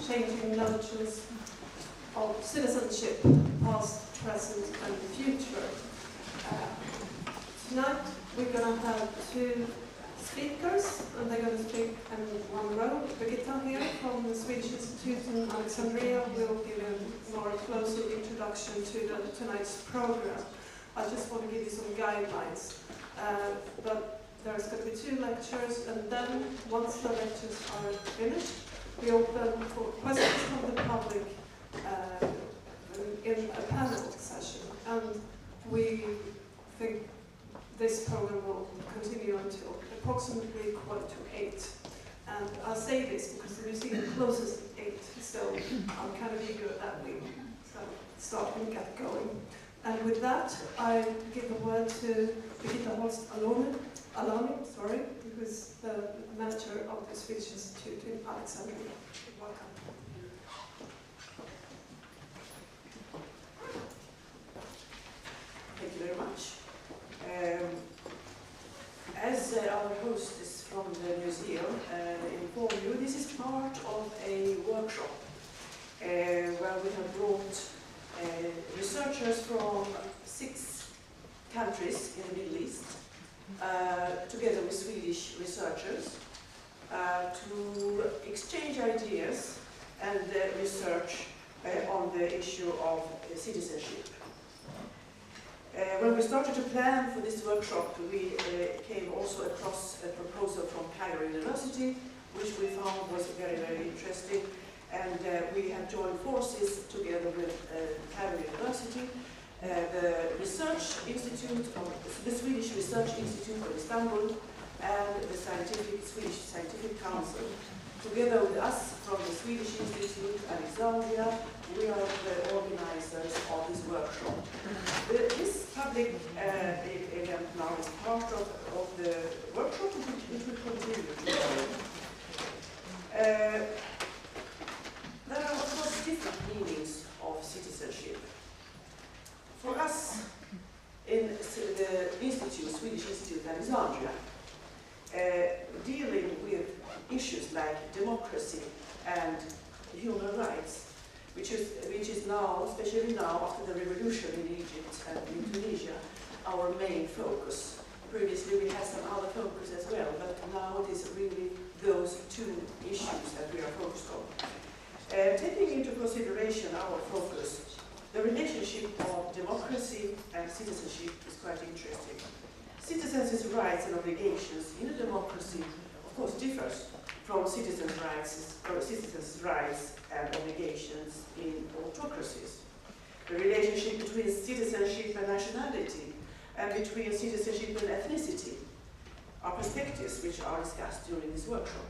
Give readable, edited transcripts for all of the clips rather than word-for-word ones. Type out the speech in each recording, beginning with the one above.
changing notions of citizenship, past, present, and future. Tonight we're going to have two speakers, and they're going to speak in one row. Birgitta here from the Swedish Institute Alexandria will give a more closer introduction to tonight's program. I just want to give you some guidelines. But there's going to be two lectures, and then once the lectures are finished, we open for questions from the public in a panel session. And we think this program will continue until approximately 7:45. And I say this because the museum closes at 8, so I'm kind of eager that we start and get going. And with that, I give the word to Birgitta Alani, who is the manager of the Swedish Institute in Alexandria. Welcome. Thank you very much. As our hostess from the museum informed you, this is part of a workshop where we have brought researchers from 6 countries in the Middle East together with Swedish researchers to exchange ideas and research on the issue of citizenship. When we started to plan for this workshop, we came also across a proposal from Cairo University, which we found was very, very interesting. And we have joined forces together with Cairo University, the Research Institute, the Swedish Research Institute of Istanbul, and the Swedish Scientific Council. Together with us from the Swedish Institute Alexandria, we are the organizers of this workshop. This public event now is part of the workshop, which will continue tomorrow. There are, of course, different meanings of citizenship. For us, in the Institute, Swedish Institute Alexandria, dealing with issues like democracy and human rights, which is now, especially now after the revolution in Egypt and in Tunisia, our main focus. Previously we had some other focus as well, but now it is really those two issues that we are focused on. Taking into consideration our focus, the relationship of democracy and citizenship is quite interesting. Citizens' rights and obligations in a democracy, of course, differs from citizens' rights and obligations in autocracies. The relationship between citizenship and nationality, and between citizenship and ethnicity, are perspectives which are discussed during this workshop.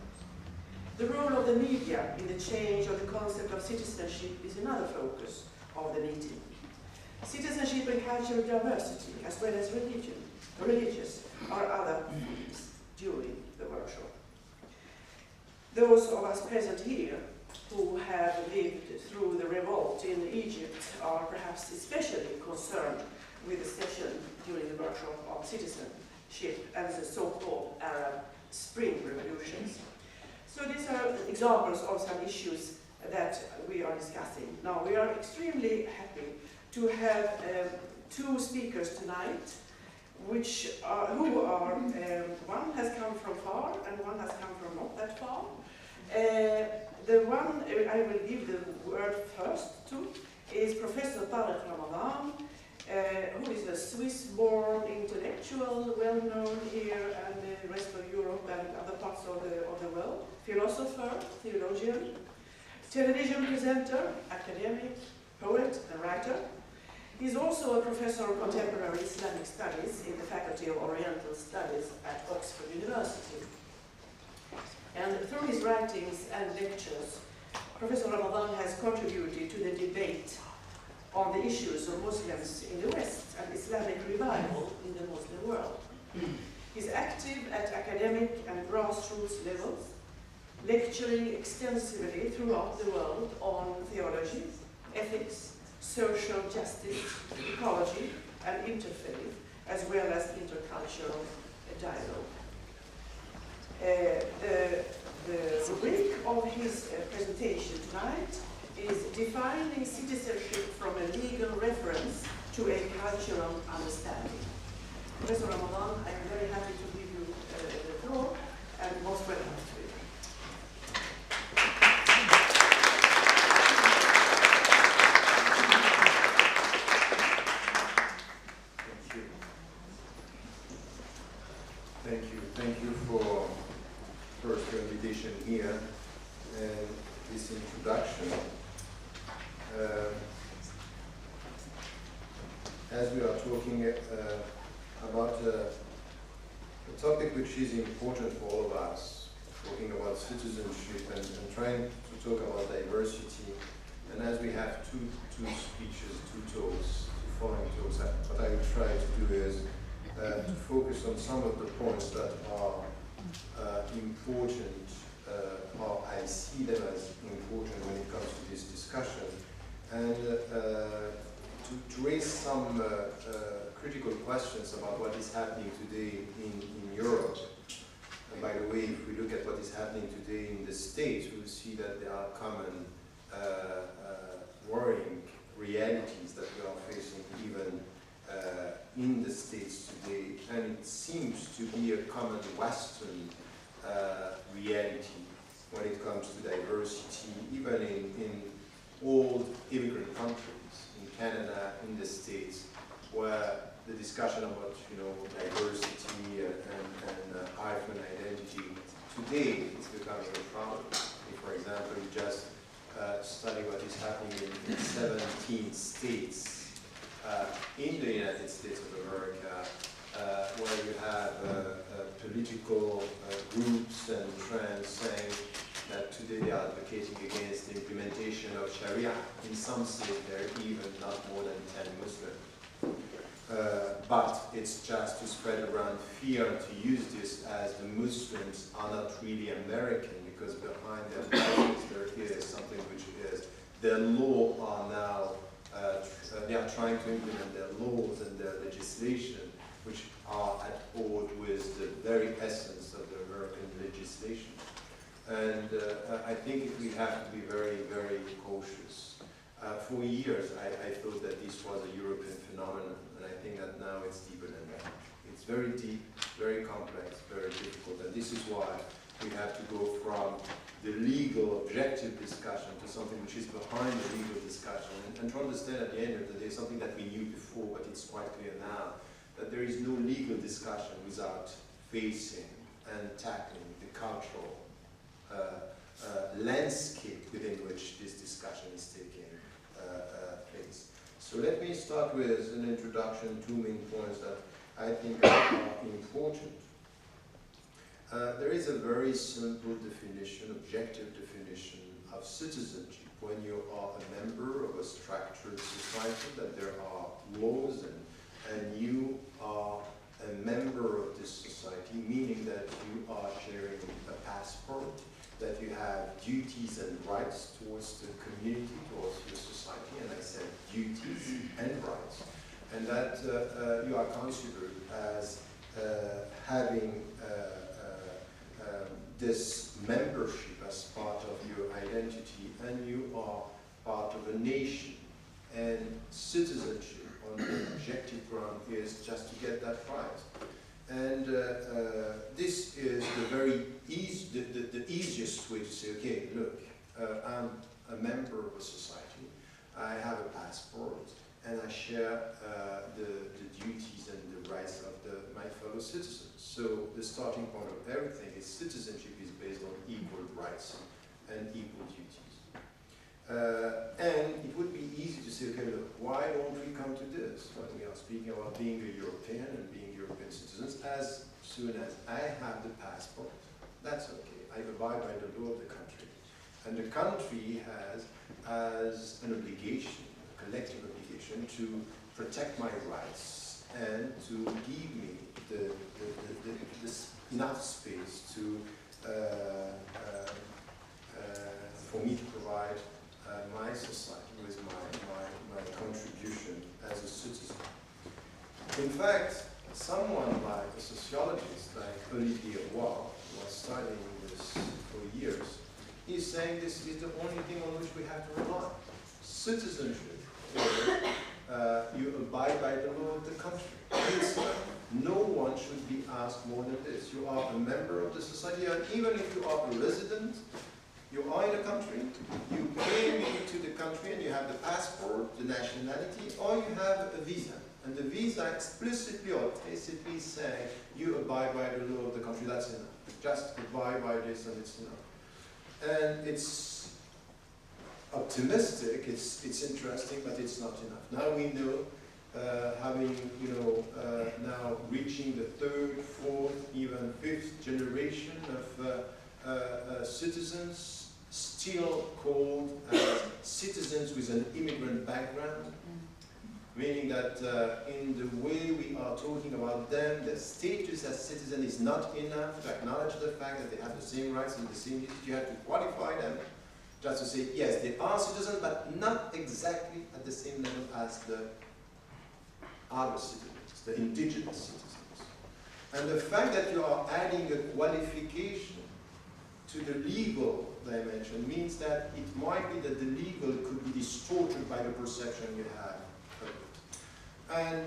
The role of the media in the change of the concept of citizenship is another focus of the meeting. Citizenship and cultural diversity, as well as religious, are other themes during the workshop. Those of us present here who have lived through the revolt in Egypt are perhaps especially concerned with the session during the workshop of citizenship and the so-called Arab Spring revolutions. So these are examples of some issues that we are discussing. Now, we are extremely happy to have 2 speakers tonight, one has come from far and one has come from not that far. The one I will give the word first to is Professor Tarek Ramadan, who is a Swiss-born intellectual, well-known here and the rest of Europe and other parts of the world, philosopher, theologian, television presenter, academic, poet, and writer. He's also a professor of contemporary Islamic studies in the Faculty of Oriental Studies at Oxford University. And through his writings and lectures, Professor Ramadan has contributed to the debate on the issues of Muslims in the West and Islamic revival in the Muslim world. He's active at academic and grassroots levels, lecturing extensively throughout the world on theology, ethics, social justice, ecology, and interfaith, as well as intercultural dialogue. The the rubric of his presentation tonight is Defining Citizenship from a Legal Reference to a Cultural Understanding. Professor Ramadan, I am very happy to give you the floor, and most welcome to it. Thank you for first your invitation here and this introduction. As we are talking about a topic which is important for all of us, talking about citizenship and trying to talk about diversity, and as we have two speeches, two talks, two following talks, what I will try to do is to focus on some of the points that are important, or I see them as important when it comes to this discussion, and to raise some critical questions about what is happening today in Europe. And by the way, if we look at what is happening today in the States, we will see that there are common worrying realities that we are facing even in the States today, and it seems to be a common Western reality when it comes to diversity, even in old immigrant countries, in Canada, in the States, where the discussion about diversity and hyphen identity today is becoming a problem. If, for example, you just study what is happening in 17 states in the United States of America, where you have political groups and trends saying that today they are advocating against the implementation of Sharia. In some states, there are even not more than 10 Muslims. But it's just to spread around fear and to use this as the Muslims are not really American, because behind their bodies there is something which is their law are now they are trying to implement their laws and their legislation, which are at odds with the very essence of the American legislation. And I think we have to be very, very cautious. For years, I thought that this was a European phenomenon, and I think that now it's deeper than that. It's very deep, very complex, very difficult, and this is why we have to go from the legal objective discussion to something which is behind the legal discussion, and to understand at the end of the day something that we knew before, but it's quite clear now, that there is no legal discussion without facing and tackling the cultural landscape within which this discussion is taking place. So let me start with an introduction, two main points that I think are important. There is a very simple definition, objective definition of citizenship when you are a member of a structured society, that there are laws and you are a member of this society, meaning that you are sharing a passport, that you have duties and rights towards the community, towards your society, and I said duties and rights, and that you are considered as having this membership as part of your identity, and you are part of a nation. And citizenship on the objective ground is just to get that right. And this is the easiest way to say, okay, look, I'm a member of a society, I have a passport, and I share the duties and the rights of my fellow citizens. So the starting point of everything is citizenship is based on equal rights and equal duties. And it would be easy to say, okay, look, why don't we come to this when we are speaking about being a European and being European citizens? As soon as I have the passport, that's okay. I abide by the law of the country. And the country has as an obligation, a collective obligation, to protect my rights and to give me enough space to for me to provide my society with my contribution as a citizen. In fact, someone like a sociologist like Olivier Roy, who was studying this for years, is saying this is the only thing on which we have to rely. Citizenship, you abide by the law of the country. No one should be asked more than this. You are a member of the society, and even if you are a resident, you are in a country, you came into the country and you have the passport, the nationality, or you have a visa. And the visa explicitly or tacitly say you abide by the law of the country. That's enough. Just abide by this and it's enough. And it's optimistic, it's interesting, but it's not enough. Now we know, having, now reaching the third, fourth, even fifth generation of citizens, still called citizens with an immigrant background, meaning that in the way we are talking about them, their status as citizen is not enough to acknowledge the fact that they have the same rights and the same duties. You have to qualify them just to say, yes, they are citizens, but not exactly at the same level as the other citizens, the indigenous citizens. And the fact that you are adding a qualification to the legal dimension means that it might be that the legal could be distorted by the perception you have of it. And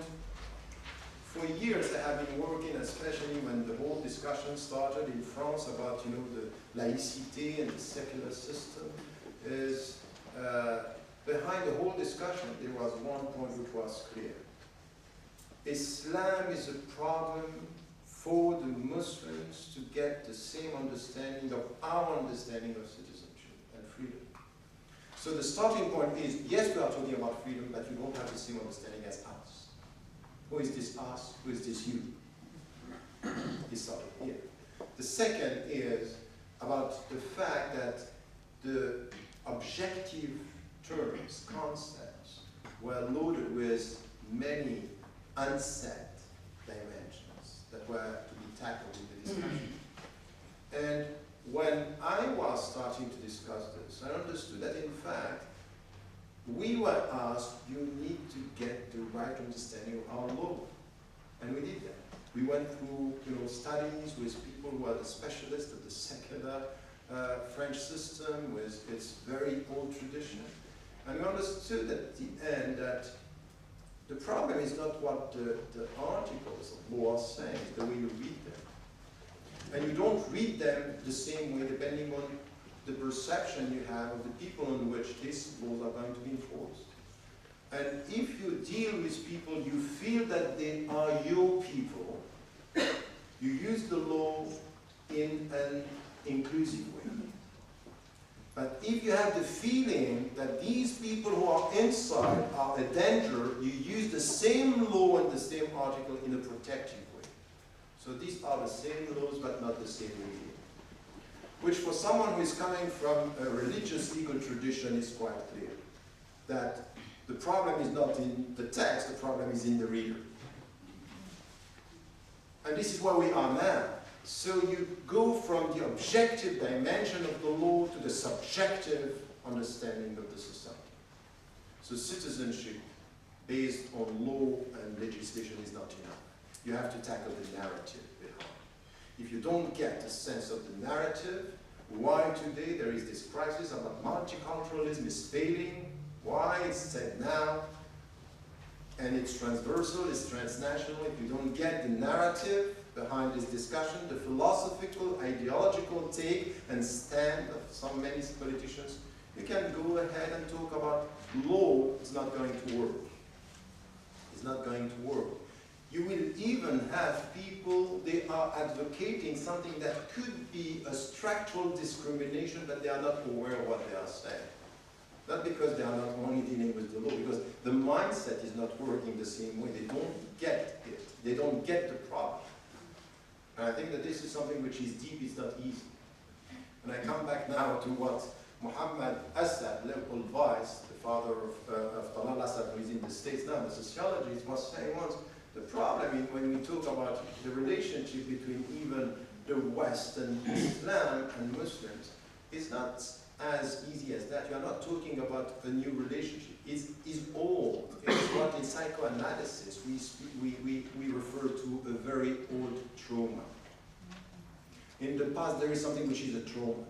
for years I have been working, especially when the whole discussion started in France about the laïcité and the secular system, is behind the whole discussion there was one point which was clear. Islam is a problem for the Muslims to get the same understanding of our understanding of citizenship and freedom. So the starting point is, yes, we are talking about freedom, but you don't have the same understanding as us. Who is this us? Who is this you? This started here. The second is about the fact that the objective terms, concepts, were loaded with many unsaid dimensions that were to be tackled in the discussion. And when I was starting to discuss this, I understood that in fact, we were asked, you need to get the right understanding of our law. And we did that. We went through studies with people who are the specialists of the secular French system with its very old tradition. And we understood at the end that the problem is not what the articles of law are saying, it's the way you read them. And you don't read them the same way depending on the perception you have of the people on which these laws are going to be enforced. And if you deal with people, you feel that they are your people, you use the law in an inclusive way. But if you have the feeling that these people who are inside are a danger, you use the same law and the same article in a protective way. So these are the same laws, but not the same meaning. Which for someone who is coming from a religious legal tradition is quite clear. That the problem is not in the text, the problem is in the reader. And this is where we are now. So you go from the objective dimension of the law to the subjective understanding of the society. So citizenship based on law and legislation is not enough. You have to tackle the narrative behind. If you don't get a sense of the narrative, why today there is this crisis about multiculturalism is failing, why it's said now, and it's transversal, it's transnational. If you don't get the narrative behind this discussion, the philosophical, ideological take and stand of many politicians, you can go ahead and talk about law. It's not going to work. It's not going to work. You will even have people, they are advocating something that could be a structural discrimination, but they are not aware of what they are saying. Not because they are not only dealing with the law, because the mindset is not working the same way. They don't get it. They don't get the problem. And I think that this is something which is deep, it's not easy. And I come back now to what Muhammad Assad, Leopold Weiss, the father of Talal Assad, who is in the States now, the sociologist, was saying once, the problem is when we talk about the relationship between even the West and Islam and Muslims, is not as easy as that. You are not talking about a new relationship. It's old. It's what in psychoanalysis we refer to a very old trauma. In the past, there is something which is a trauma.